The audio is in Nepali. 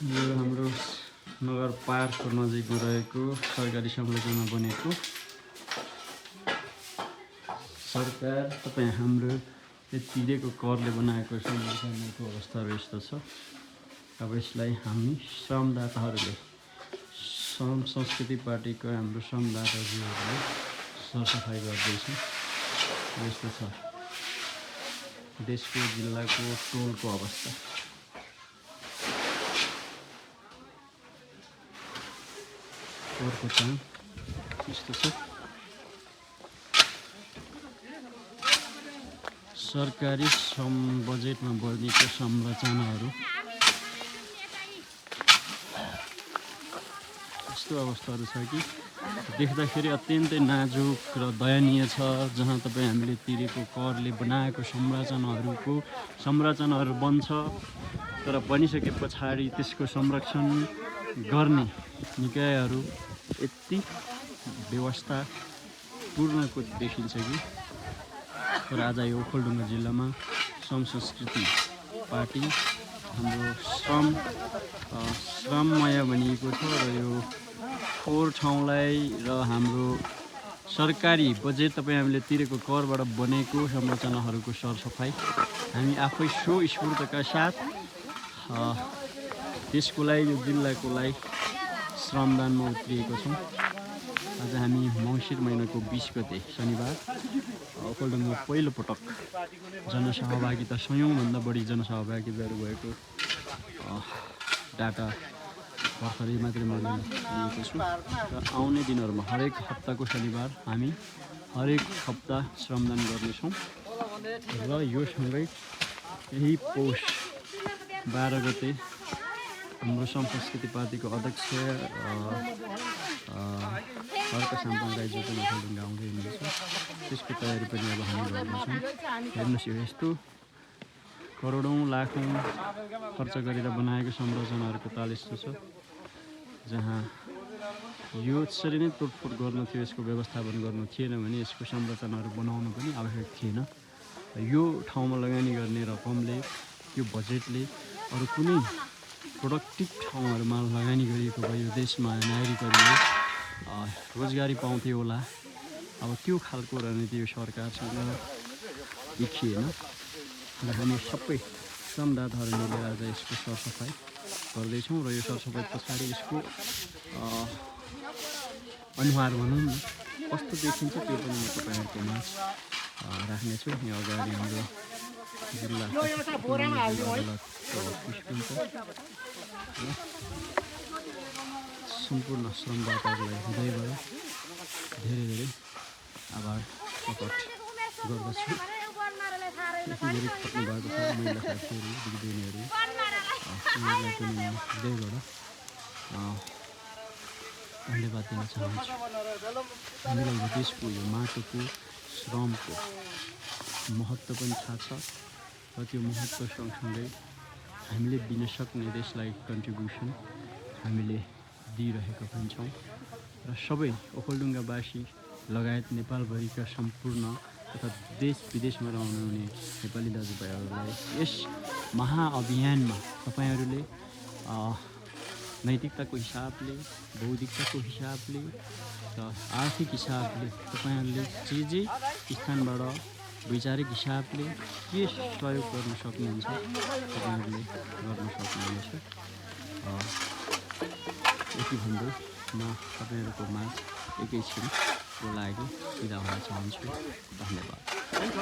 यो हाम्रो नगर पार्कको नजिकमा रहेको सरकारी संरचना बनेको सरकार तपाईँ हाम्रो तिरेको करले बनाएको संरचनाको अवस्थाहरू यस्तो छ। अब यसलाई हामी श्रमदाताहरूले श्रम संस्कृति पार्टीको हाम्रो श्रमदाताजीहरूले सरसफाइ गर्दैछौँ। यस्तो छ देशको जिल्लाको टोलको अवस्था। टोलको काम यस्तो छ। सरकारी श्रम बजेटमा बनेको संरचनाहरू यस्तो अवस्थाहरू छ कि देख्दाखेरि अत्यन्तै नाजुक र दयनीय छ। जहाँ तपाईँ हामीले तिरेको करले बनाएको संरचनाहरू बन्छ, तर बनिसके पछाडि त्यसको संरक्षण गर्ने निकायहरू यति व्यवस्था पूर्णको देखिन्छ कि। तर आज यो ओखलढुङ्गा जिल्लामा श्रम संस्कृति पार्टी हाम्रो श्रममय भनिएको छ र यो फोहोर ठाउँलाई र हाम्रो सरकारी बजेट तपाईँ हामीले तिरेको करबाट बनेको संरचनाहरूको सरसफाइ हामी आफै स्वस्फूर्तका साथ त्यसको लागि यो जिल्लाको लागि श्रमदानमा उत्रिएको छौँ। आज हामी मङ्सिर महिनाको 20 गते शनिबार ओखलढुङ्गा पहिलो पटक जनसहभागिता 100औँभन्दा बढी जनसहभागिताहरू भएको डाटा भर्खरै मात्रै मैले लिएको छु। र आउने दिनहरूमा हरेक हप्ताको शनिबार हामी हरेक हप्ता श्रमदान गर्नेछौँ। र यो सँगै यही पौष 12 गते हाम्रो श्रम संस्कृति पार्टीको अध्यक्ष हर्क साम्पाङ राई जो पनि ओखलढुङ्गा आउँदै हुनुहुन्छ, त्यसको तयारी पनि अब हामी गर्दैछौँ। हेर्नुहोस् यो यस्तो करोडौँ लाखौँ खर्च गरेर बनाएको संरचनाहरूको ताल यस्तो छ, जहाँ यो यसरी नै तोडफोड गर्नु थियो, यसको व्यवस्थापन गर्नु थिएन भने यसको संरचनाहरू बनाउनु पनि आवश्यक थिएन। यो ठाउँमा लगानी गर्ने रकमले, यो बजेटले अरू कुनै प्रोडक्टिभ ठाउँहरूमा लगानी गरिएको भए यो देशमा नागरिकहरूले रोजगारी पाउँथे होला। अब त्यो खालको रणनीति यो सरकारसँग देखिएन र हामी सबै श्रमदाताहरू मिलेर आज यसको सरसफाइ गर्दैछौँ। र यो सरसफाइ पछाडि यसको अनुहार भनौँ न कस्तो देखिन्छ त्यो पनि म तपाईँहरूको माझ राख्नेछु। यहाँ अगाडि हाम्रो जिल्ला सम्पूर्ण श्रमदाताहरूलाई हृदयबाट धेरै धेरै आभार प्रकट गर्दछु। यति धेरै खट्नु भएको छ महिला साथीहरू, दिदीबहिनीहरू, उनीहरूलाई पनि म हृदयबाट धन्यवाद दिन चाहन्छु। हामीलाई यो देशको यो माटोको श्रमको महत्त्व पनि थाहा छ र त्यो महत्त्व सँगसँगै हामीले दिन सक्ने देशलाई कन्ट्रिब्युसन हामीले दिइरहेका पनि छौँ। र सबै ओखलढुङ्गावासी लगायत नेपालभरिका सम्पूर्ण तथा देश विदेशमा रहनुहुने नेपाली दाजुभाइहरूलाई यस महाअभियानमा तपाईँहरूले नैतिकताको हिसाबले, बौद्धिकताको हिसाबले र आर्थिक हिसाबले तपाईँहरूले जे स्थानबाट वैचारिक हिसाबले के सहयोग गर्न सक्नुहुन्छ तपाईँहरूले गर्न सक्नुहुनेछ। यति भन्दै म तपाईँहरूको माझ एकैछिनको लागि बिदा हुन चाहन्छु। धन्यवाद।